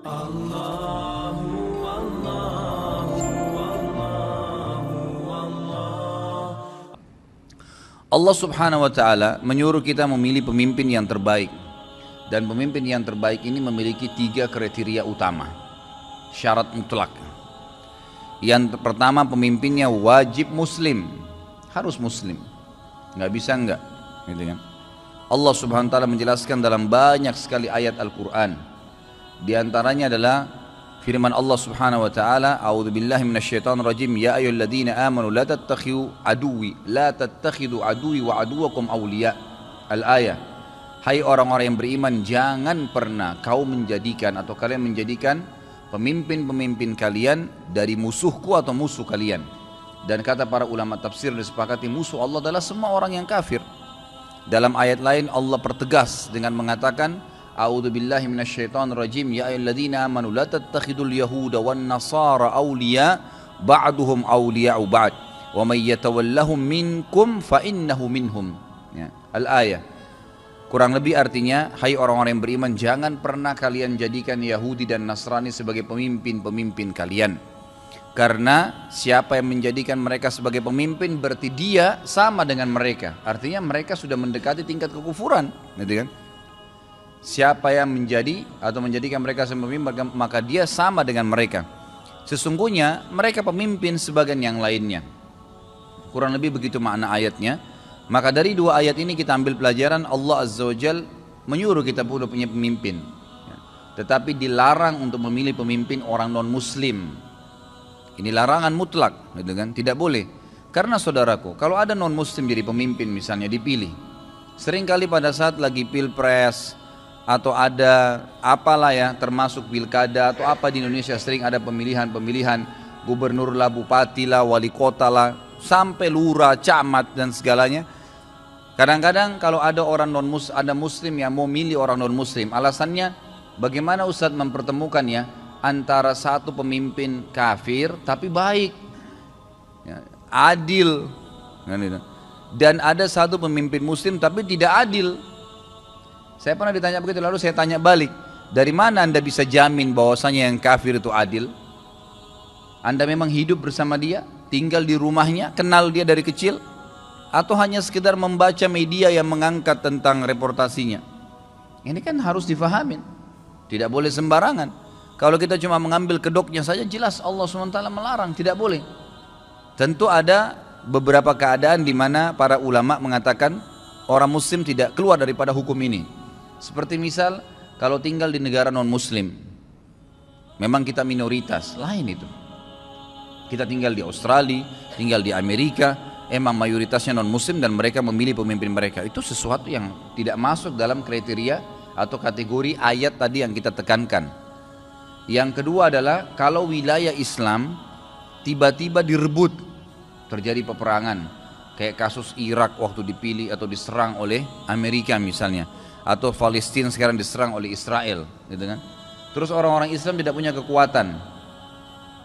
Allahu Allahu Allahu Allah. Allah Subhanahu wa taala menyuruh kita memilih pemimpin yang terbaik. Dan pemimpin yang terbaik ini memiliki 3 kriteria utama, syarat mutlak. Yang pertama, pemimpinnya wajib muslim, harus muslim, nggak bisa enggak, gitu kan? Allah Subhanahu wa taala menjelaskan dalam banyak sekali ayat Al-Quran. Di antaranya adalah firman Allah Subhanahu wa taala, a'udzubillahi minasyaitonirrajim, ya ayyuhalladzina amanu la tattakhidu aduwi wa aduwakum awliya. Al-ayah. Hai orang-orang yang beriman, jangan pernah kau menjadikan atau kalian menjadikan pemimpin-pemimpin kalian dari musuhku atau musuh kalian. Dan kata para ulama tafsir disepakati musuh Allah adalah semua orang yang kafir. Dalam ayat lain Allah pertegas dengan mengatakan, a'udzubillahi minasyaitonirrajim, ya ayyuhalladzina amanu la tattakhidul yahuda wan nasara awliya ba'duhum awliya'u ba'd wa may yatawallahum minkum fa innahu minhum. Ya, al-ayah. Kurang lebih artinya, hai orang-orang yang beriman, jangan pernah kalian jadikan Yahudi dan Nasrani sebagai pemimpin-pemimpin kalian. Karena siapa yang menjadikan mereka sebagai pemimpin berarti dia sama dengan mereka. Artinya mereka sudah mendekati tingkat kekufuran, gitu kan? Siapa yang menjadi atau menjadikan mereka sebagai pemimpin, maka dia sama dengan mereka. Sesungguhnya mereka pemimpin sebagian yang lainnya. Kurang lebih begitu makna ayatnya. Maka dari 2 ayat ini kita ambil pelajaran, Allah Azza wa Jal menyuruh kita punya pemimpin. Tetapi dilarang untuk memilih pemimpin orang non-muslim. Ini larangan mutlak, gitu kan? Tidak boleh. Karena saudaraku, kalau ada non-muslim jadi pemimpin misalnya dipilih, seringkali pada saat lagi pilpres atau ada apalah ya, termasuk pilkada atau apa di Indonesia, sering ada pemilihan-pemilihan gubernur lah, bupati lah, wali kota lah, sampai lurah, camat dan segalanya. Kadang-kadang kalau ada orang ada muslim yang mau milih orang non-muslim, alasannya bagaimana Ustadz mempertemukan ya antara satu pemimpin kafir tapi baik, ya, adil, dan ada satu pemimpin muslim tapi tidak adil. Saya pernah ditanya begitu, lalu saya tanya balik, dari mana Anda bisa jamin bahwasanya yang kafir itu adil? Anda memang hidup bersama dia, tinggal di rumahnya, kenal dia dari kecil, atau hanya sekedar membaca media yang mengangkat tentang reportasinya? Ini kan harus difahamin, tidak boleh sembarangan. Kalau kita cuma mengambil kedoknya saja, jelas Allah SWT melarang, tidak boleh. Tentu ada beberapa keadaan di mana para ulama mengatakan orang muslim tidak keluar daripada hukum ini. Seperti misal kalau tinggal di negara non muslim, memang kita minoritas, lain itu. Kita tinggal di Australia, tinggal di Amerika, emang mayoritasnya non muslim dan mereka memilih pemimpin mereka. Itu sesuatu yang tidak masuk dalam kriteria atau kategori ayat tadi yang kita tekankan. Yang kedua adalah kalau wilayah Islam tiba-tiba direbut, terjadi peperangan, kayak kasus Irak waktu dipilih atau diserang oleh Amerika misalnya, atau Palestina sekarang diserang oleh Israel, gitu kan? Terus orang-orang Islam tidak punya kekuatan,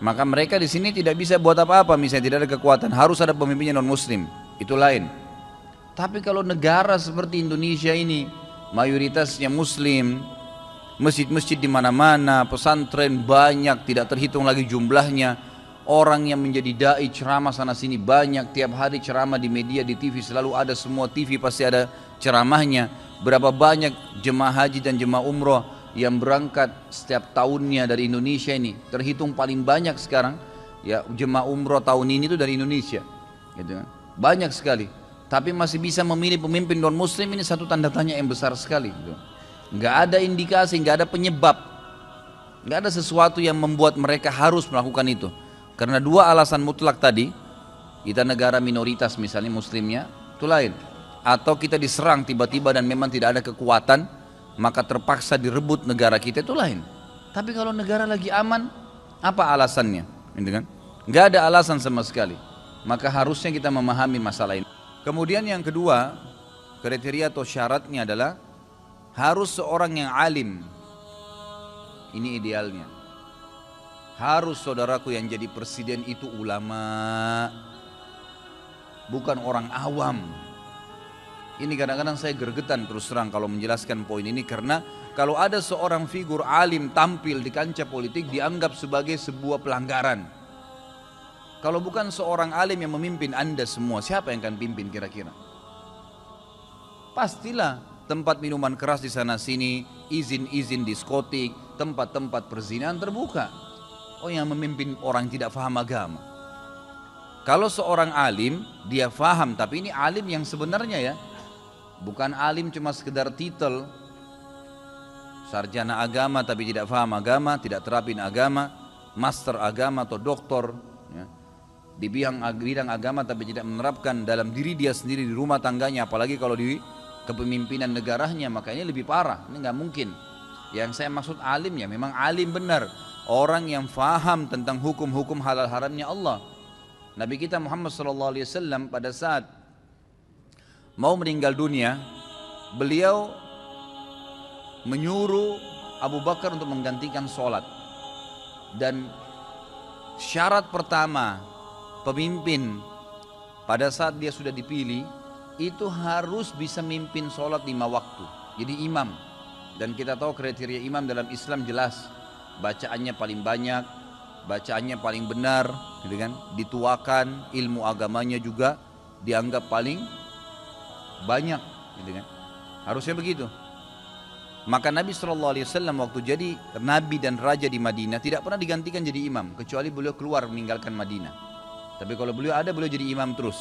maka mereka di sini tidak bisa buat apa-apa, misalnya tidak ada kekuatan, harus ada pemimpinnya non-muslim, itu lain. Tapi kalau negara seperti Indonesia ini mayoritasnya muslim, masjid-masjid di mana-mana, pesantren banyak, tidak terhitung lagi jumlahnya, orang yang menjadi dai ceramah sana sini banyak, tiap hari ceramah di media, di TV selalu ada, semua TV pasti ada ceramahnya. Berapa banyak jemaah haji dan jemaah umroh yang berangkat setiap tahunnya dari Indonesia ini, terhitung paling banyak sekarang ya jemaah umroh tahun ini itu dari Indonesia, gitu kan? Banyak sekali. Tapi masih bisa memilih pemimpin non muslim, ini satu tanda tanya yang besar sekali, gitu. Nggak ada indikasi, nggak ada penyebab, nggak ada sesuatu yang membuat mereka harus melakukan itu. Karena 2 alasan mutlak tadi, kita negara minoritas misalnya muslimnya, itu lain. Atau kita diserang tiba-tiba dan memang tidak ada kekuatan, maka terpaksa direbut negara kita, itu lain. Tapi kalau negara lagi aman, apa alasannya? Gitu kan? Nggak ada alasan sama sekali. Maka harusnya kita memahami masalah ini. Kemudian yang kedua, kriteria atau syaratnya adalah harus seorang yang alim. Ini idealnya. Harus saudaraku yang jadi presiden itu ulama, bukan orang awam. Ini kadang-kadang saya gergetan terus terang kalau menjelaskan poin ini, karena kalau ada seorang figur alim tampil di kancah politik dianggap sebagai sebuah pelanggaran. Kalau bukan seorang alim yang memimpin Anda semua, siapa yang akan pimpin kira-kira? Pastilah tempat minuman keras di sana sini, izin-izin diskotik, tempat-tempat perzinahan terbuka. Oh, yang memimpin orang tidak faham agama. Kalau seorang alim, dia faham, tapi ini alim yang sebenarnya ya, bukan alim cuma sekedar titel, sarjana agama tapi tidak faham agama, tidak terapin agama, master agama atau doktor ya, di bidang agama tapi tidak menerapkan dalam diri dia sendiri di rumah tangganya, apalagi kalau di kepemimpinan negaranya, makanya lebih parah. Ini nggak mungkin. Yang saya maksud alim ya memang alim benar, orang yang faham tentang hukum-hukum halal haramnya Allah. Nabi kita Muhammad SAW pada saat mau meninggal dunia, beliau menyuruh Abu Bakar untuk menggantikan sholat. Dan syarat pertama pemimpin pada saat dia sudah dipilih itu harus bisa mimpin sholat 5 waktu, jadi imam. Dan kita tahu kriteria imam dalam Islam jelas, bacaannya paling banyak, bacaannya paling benar, gitu kan? Dituakan, ilmu agamanya juga dianggap paling banyak, gitu kan? Harusnya begitu. Maka Nabi SAW waktu jadi Nabi dan Raja di Madinah tidak pernah digantikan jadi imam, kecuali beliau keluar meninggalkan Madinah. Tapi kalau beliau ada, beliau jadi imam terus.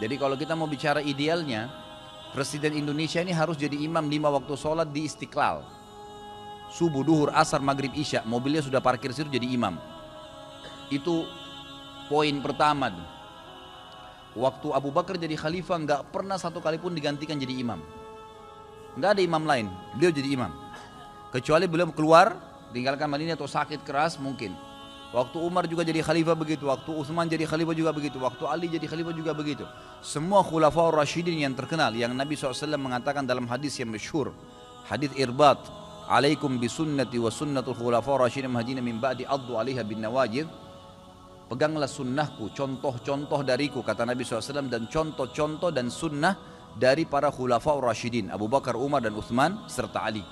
Jadi kalau kita mau bicara idealnya, Presiden Indonesia ini harus jadi imam 5 waktu sholat di Istiqlal. Subuh, duhur, asar, maghrib, isya, mobilnya sudah parkir situ jadi imam. Itu poin pertama. Waktu Abu Bakar jadi khalifah nggak pernah satu kali pun digantikan jadi imam. Nggak ada imam lain, beliau jadi imam. Kecuali beliau keluar, tinggalkan Madinah atau sakit keras mungkin. Waktu Umar juga jadi khalifah begitu, waktu Utsman jadi khalifah juga begitu, waktu Ali jadi khalifah juga begitu. Semua khulafaur rasyidin yang terkenal, yang Nabi SAW mengatakan dalam hadis yang masyhur, hadis Irbat, alaikum bisunnati wa sunnatul khulafaur rasyidin mahdina min ba'di addu alaiha bin nawajid. Peganglah sunnahku, contoh-contoh dariku, kata Nabi SAW, dan contoh-contoh dan sunnah dari para khulafaur rasyidin, Abu Bakar, Umar dan Utsman serta Ali.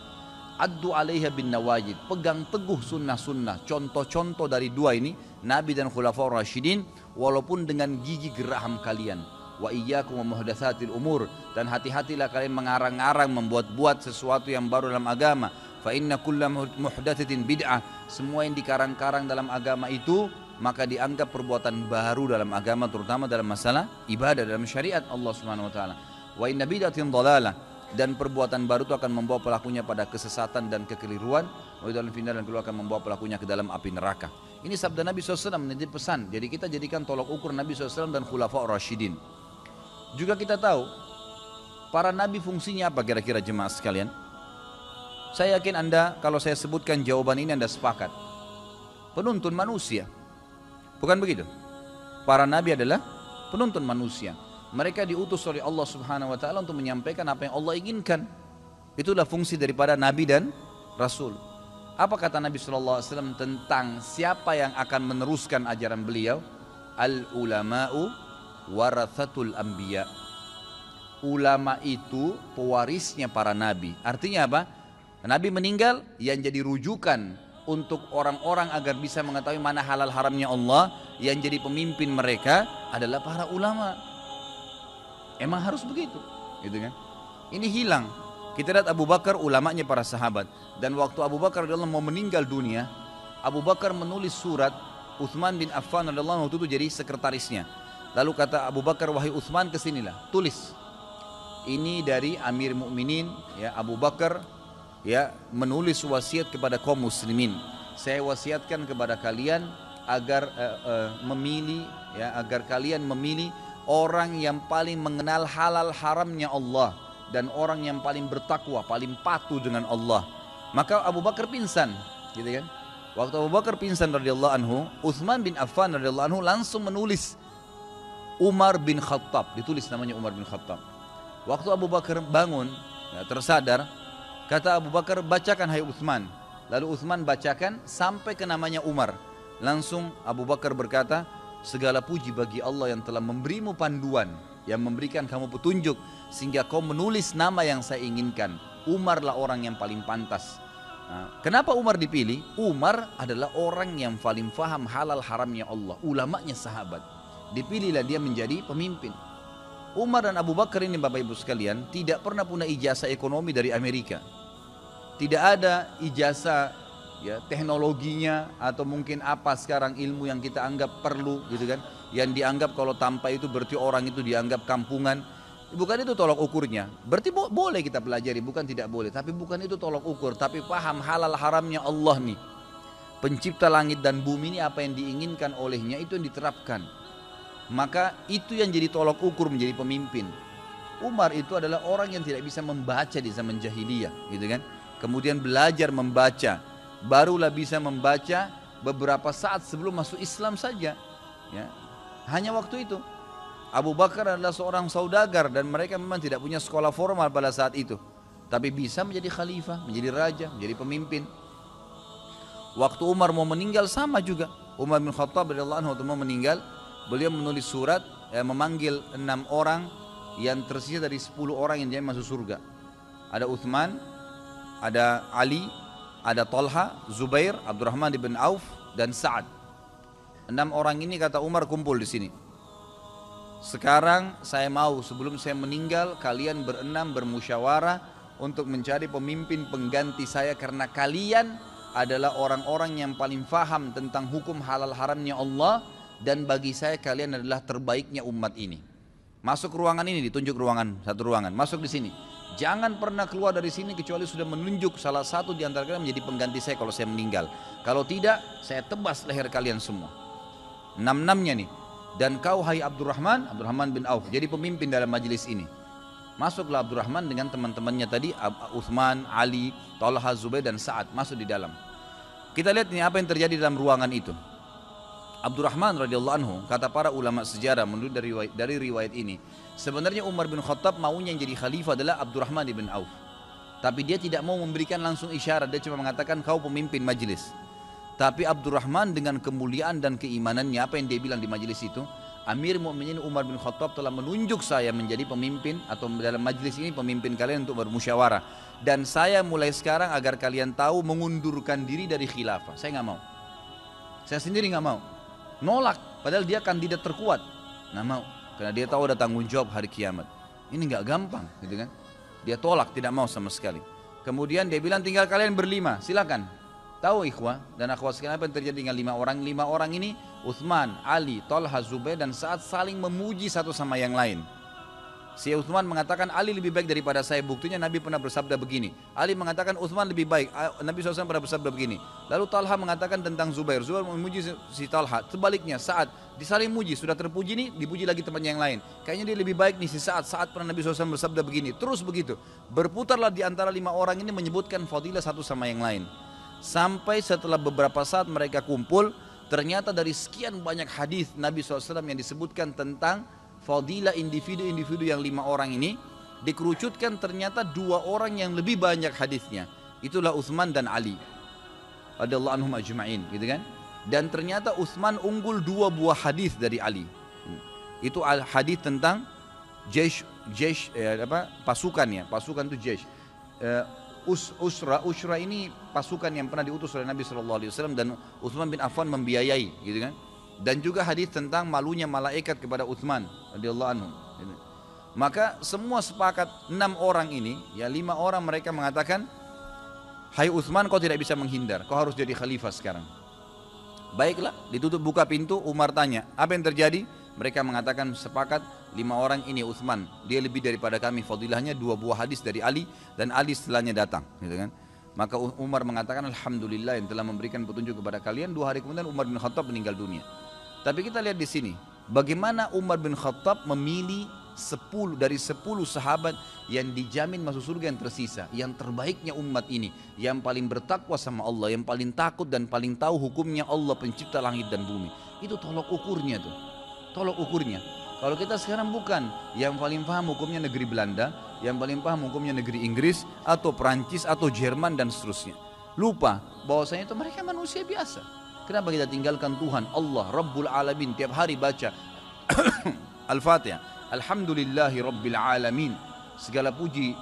Addu alaiha bin nawajid, pegang teguh sunnah-sunnah, contoh-contoh dari dua ini, Nabi dan khulafaur rasyidin, walaupun dengan gigi geraham kalian. Wa iyyakum wa muhdatsatil umur, dan hati-hatilah kalian mengarang-arang, membuat-buat sesuatu yang baru dalam agama. Fa inna kulla muhdatsatin bid'ah, semua yang dikarang-karang dalam agama itu maka dianggap perbuatan baru dalam agama, terutama dalam masalah ibadah, dalam syariat Allah Subhanahu wa taala. Wa inna bid'atin dhalalah, dan perbuatan baru itu akan membawa pelakunya pada kesesatan dan kekeliruan, dan keluar akan membawa pelakunya ke dalam api neraka. Ini sabda Nabi SAW menjadi pesan. Jadi kita jadikan tolok ukur Nabi SAW dan khulafaur rasyidin. Juga kita tahu para nabi fungsinya apa kira-kira jemaah sekalian? Saya yakin Anda kalau saya sebutkan jawaban ini Anda sepakat. Penuntun manusia. Bukan begitu? Para nabi adalah penuntun manusia. Mereka diutus oleh Allah Subhanahu wa taala untuk menyampaikan apa yang Allah inginkan. Itulah fungsi daripada nabi dan rasul. Apa kata Nabi sallallahu alaihi wasallam tentang siapa yang akan meneruskan ajaran beliau? Al ulama'u warathatul anbiya. Ulama itu pewarisnya para nabi. Artinya apa? Nabi meninggal, yang jadi rujukan untuk orang-orang agar bisa mengetahui mana halal haramnya Allah, yang jadi pemimpin mereka adalah para ulama. Emang harus begitu, gitu kan? Ini hilang. Kita lihat Abu Bakar, ulamanya para sahabat. Dan waktu Abu Bakar radhiyallahu mau meninggal dunia, Abu Bakar menulis surat, Utsman bin Affan radhiyallahu waktu itu jadi sekretarisnya. Lalu kata Abu Bakar, wahai Utsman, kesinilah, tulis. Ini dari Amir Mukminin, ya Abu Bakar, ya menulis wasiat kepada kaum muslimin. Saya wasiatkan kepada kalian agar memilih, ya agar kalian memilih orang yang paling mengenal halal haramnya Allah dan orang yang paling bertakwa, paling patuh dengan Allah. Maka Abu Bakar pingsan, gitu kan? Waktu Abu Bakar pingsan radhiyallahu anhu, Utsman bin Affan radhiyallahu anhu langsung menulis Umar bin Khattab, ditulis namanya Umar bin Khattab. Waktu Abu Bakar bangun, ya, tersadar, kata Abu Bakar, bacakan hai Utsman. Lalu Utsman bacakan sampai ke namanya Umar. Langsung Abu Bakar berkata, segala puji bagi Allah yang telah memberimu panduan, yang memberikan kamu petunjuk sehingga kau menulis nama yang saya inginkan. Umarlah orang yang paling pantas. Nah, kenapa Umar dipilih? Umar adalah orang yang paling faham halal haramnya Allah, ulamanya sahabat. Dipilihlah dia menjadi pemimpin. Umar dan Abu Bakar ini Bapak Ibu sekalian tidak pernah punya ijazah ekonomi dari Amerika. Tidak ada ijazah ya teknologinya atau mungkin apa sekarang ilmu yang kita anggap perlu gitu kan, yang dianggap kalau tanpa itu berarti orang itu dianggap kampungan. Bukan itu tolok ukurnya. Berarti boleh kita pelajari, bukan tidak boleh, tapi bukan itu tolok ukur, tapi paham halal haramnya Allah nih. Pencipta langit dan bumi ini apa yang diinginkan olehnya itu yang diterapkan. Maka itu yang jadi tolok ukur menjadi pemimpin. Umar itu adalah orang yang tidak bisa membaca di zaman jahiliyah gitu kan. Kemudian belajar membaca, barulah bisa membaca beberapa saat sebelum masuk Islam saja ya. Hanya waktu itu. Abu Bakar adalah seorang saudagar dan mereka memang tidak punya sekolah formal pada saat itu, tapi bisa menjadi khalifah, menjadi raja, menjadi pemimpin. Waktu Umar mau meninggal sama juga. Umar bin Khattab radhiyallahu anhu mau meninggal, beliau menulis surat memanggil 6 orang yang tersisa dari 10 orang yang dia masuk surga. Ada Uthman, ada Ali, ada Talha, Zubair, Abdurrahman bin Auf dan Sa'ad. 6 orang ini kata Umar kumpul di sini. Sekarang saya mau sebelum saya meninggal kalian berenam bermusyawarah untuk mencari pemimpin pengganti saya, karena kalian adalah orang-orang yang paling faham tentang hukum halal haramnya Allah, dan bagi saya kalian adalah terbaiknya umat ini. Masuk ruangan ini, ditunjuk ruangan, satu ruangan, masuk di sini. Jangan pernah keluar dari sini kecuali sudah menunjuk salah satu di antara kalian menjadi pengganti saya kalau saya meninggal. Kalau tidak, saya tebas leher kalian semua. 6-6-nya nih. Dan kau hai Abdurrahman bin Auf jadi pemimpin dalam majelis ini. Masuklah Abdurrahman dengan teman-temannya tadi, Uthman, Ali, Talha, Zubair dan Sa'ad masuk di dalam. Kita lihat ini apa yang terjadi dalam ruangan itu. Abdurrahman radhiyallahu anhu, kata para ulama sejarah menurut dari riwayat ini, sebenarnya Umar bin Khattab maunya yang jadi khalifah adalah Abdurrahman bin Auf. Tapi dia tidak mau memberikan langsung isyarat, dia cuma mengatakan kau pemimpin majelis. Tapi Abdurrahman dengan kemuliaan dan keimanannya, apa yang dia bilang di majelis itu, Amir Mu'minin Umar bin Khattab telah menunjuk saya menjadi pemimpin atau dalam majelis ini pemimpin kalian untuk bermusyawarah, dan saya mulai sekarang agar kalian tahu mengundurkan diri dari khilafah. Saya nggak mau, saya sendiri nggak mau, nolak, padahal dia kandidat terkuat, nggak mau, karena dia tahu ada tanggung jawab hari kiamat. Ini nggak gampang gitu kan, dia tolak, tidak mau sama sekali. Kemudian dia bilang tinggal kalian berlima, silakan. Tahu ikhwah dan akhwat sekalian apa yang terjadi dengan 5 orang? 5 orang ini Uthman, Ali, Talha, Zubair dan Sa'ad saling memuji satu sama yang lain. Si Uthman mengatakan Ali lebih baik daripada saya, buktinya Nabi pernah bersabda begini. Ali mengatakan Uthman lebih baik, Nabi SAW pernah bersabda begini. Lalu Talha mengatakan tentang Zubair, Zubair memuji si Talha. Sebaliknya Sa'ad disaling muji, sudah terpuji nih dipuji lagi temannya yang lain. Kayaknya dia lebih baik nih si Sa'ad, Sa'ad pernah Nabi SAW bersabda begini. Terus begitu, berputarlah di antara 5 orang ini menyebutkan fadilah satu sama yang lain. Sampai setelah beberapa saat mereka kumpul, ternyata dari sekian banyak hadis Nabi SAW yang disebutkan tentang fadilah individu-individu yang 5 orang ini, dikerucutkan ternyata 2 orang yang lebih banyak hadisnya. Itulah Uthman dan Ali radhiyallahu anhum ajma'in gitu kan. Dan ternyata Uthman unggul 2 buah hadis dari Ali. Itu hadis tentang pasukan ya, pasukan itu jesh. Usra ini pasukan yang pernah diutus oleh Nabi SAW dan Uthman bin Affan membiayai gitu kan. Dan juga hadis tentang malunya malaikat kepada Uthman radhiyallahu anhu gitu. Maka semua sepakat 6 orang ini ya, 5 orang mereka mengatakan, hai Uthman, kau tidak bisa menghindar, kau harus jadi khalifah sekarang. Baiklah, ditutup buka pintu. Umar tanya apa yang terjadi. Mereka mengatakan sepakat 5 orang ini Uthman, dia lebih daripada kami fadilahnya, 2 buah hadis dari Ali dan Ali setelahnya datang gitu kan. Maka Umar mengatakan alhamdulillah yang telah memberikan petunjuk kepada kalian. 2 hari kemudian Umar bin Khattab meninggal dunia. Tapi kita lihat di sini bagaimana Umar bin Khattab memilih 10 dari 10 sahabat yang dijamin masuk surga yang tersisa, yang terbaiknya umat ini, yang paling bertakwa sama Allah, yang paling takut dan paling tahu hukumnya Allah pencipta langit dan bumi. Itu tolok ukurnya tuh. Tolok ukurnya. Kalau kita sekarang bukan, yang paling paham hukumnya negeri Belanda, yang paling paham hukumnya negeri Inggris atau Perancis atau Jerman dan seterusnya. Lupa bahwasanya itu mereka manusia biasa. Kenapa kita tinggalkan Tuhan Allah Rabbul Alamin tiap hari baca Al-Fatihah, Alhamdulillahi Rabbil Alamin. Segala puji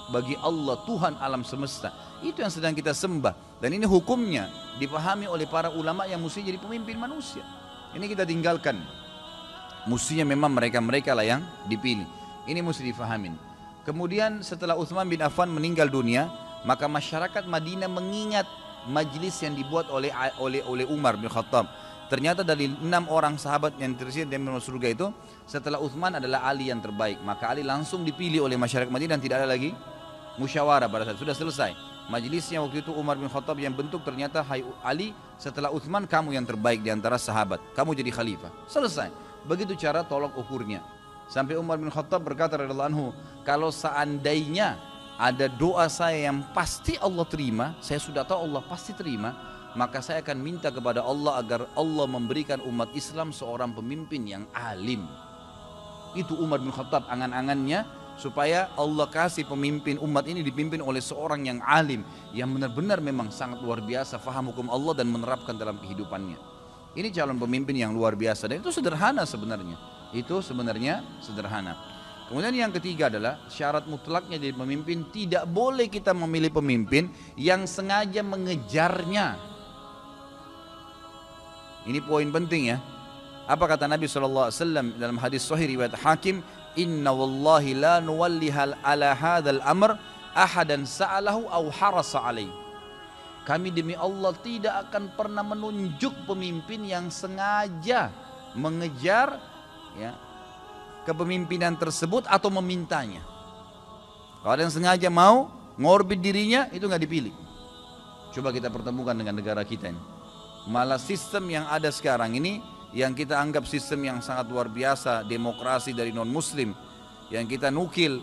bagi Allah Tuhan alam semesta. Itu yang sedang kita sembah. Dan ini hukumnya dipahami oleh para ulama yang mesti jadi pemimpin manusia. Ini kita tinggalkan. Mestinya memang mereka-mereka lah yang dipilih. Ini mesti difahamin. Kemudian setelah Utsman bin Affan meninggal dunia, maka masyarakat Madinah mengingat majlis yang dibuat oleh Umar bin Khattab. Ternyata dari 6 orang sahabat yang tersirat di surga itu, setelah Utsman adalah Ali yang terbaik. Maka Ali langsung dipilih oleh masyarakat Madinah dan tidak ada lagi musyawarah pada saat sudah selesai. Majlisnya waktu itu Umar bin Khattab yang bentuk, ternyata hai Ali, setelah Utsman kamu yang terbaik di antara sahabat. Kamu jadi khalifah. Selesai. Begitu cara tolak ukurnya. Sampai Umar bin Khattab berkata radhiyallahu anhu, kalau seandainya ada doa saya yang pasti Allah terima, saya sudah tahu Allah pasti terima, maka saya akan minta kepada Allah agar Allah memberikan umat Islam seorang pemimpin yang alim. Itu Umar bin Khattab angan-angannya, supaya Allah kasih pemimpin umat ini dipimpin oleh seorang yang alim, yang benar-benar memang sangat luar biasa faham hukum Allah dan menerapkan dalam kehidupannya. Ini calon pemimpin yang luar biasa dan itu sederhana sebenarnya. Itu sebenarnya sederhana. Kemudian yang ketiga adalah syarat mutlaknya jadi pemimpin, tidak boleh kita memilih pemimpin yang sengaja mengejarnya. Ini poin penting ya. Apa kata Nabi SAW dalam hadis sahih riwayat Hakim, inna wallahi la nuwallihal ala hadzal amr ahadan sa'alahu aw harasa alaih. Kami demi Allah tidak akan pernah menunjuk pemimpin yang sengaja mengejar ya kepemimpinan tersebut atau memintanya. Kalau ada yang sengaja mau ngorbit dirinya, itu nggak dipilih. Coba kita pertemukan dengan negara kita ini. Malah sistem yang ada sekarang ini, yang kita anggap sistem yang sangat luar biasa, demokrasi dari non muslim, yang kita nukil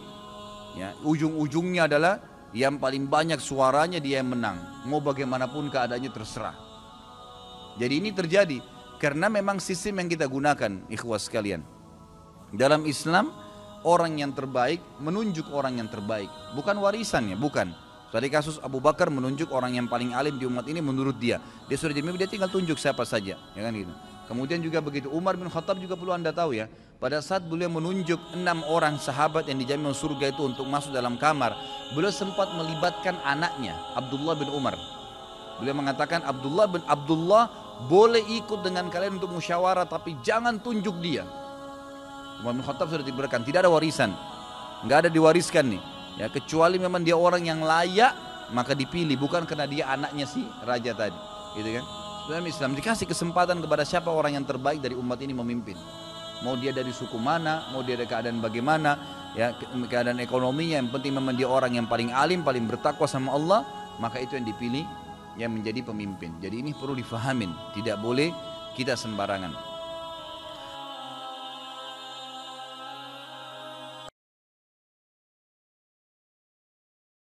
ya, ujung-ujungnya adalah yang paling banyak suaranya dia yang menang, mau bagaimanapun keadaannya terserah. Jadi ini terjadi karena memang sistem yang kita gunakan, ikhwas sekalian. Dalam Islam, orang yang terbaik menunjuk orang yang terbaik, bukan warisannya, bukan. Tadi kasus Abu Bakar menunjuk orang yang paling alim di umat ini menurut dia. Dia sudah jadi pemimpin, dia tinggal tunjuk siapa saja, ya kan gitu. Kemudian juga begitu, Umar bin Khattab juga perlu Anda tahu ya, pada saat beliau menunjuk 6 orang sahabat yang dijamin surga itu untuk masuk dalam kamar, beliau sempat melibatkan anaknya, Abdullah bin Umar. Beliau mengatakan Abdullah boleh ikut dengan kalian untuk musyawarah, tapi jangan tunjuk dia. Umar bin Khattab sudah diberikan, tidak ada warisan, nggak ada diwariskan nih. Ya, kecuali memang dia orang yang layak, maka dipilih, bukan karena dia anaknya si raja tadi, gitu kan? Dalam Islam dikasih kesempatan kepada siapa orang yang terbaik dari umat ini memimpin. Mau dia dari suku mana, mau dia dari keadaan bagaimana, ya keadaan ekonominya, yang penting memang dia orang yang paling alim, paling bertakwa sama Allah, maka itu yang dipilih yang menjadi pemimpin. Jadi ini perlu difahamin, tidak boleh kita sembarangan.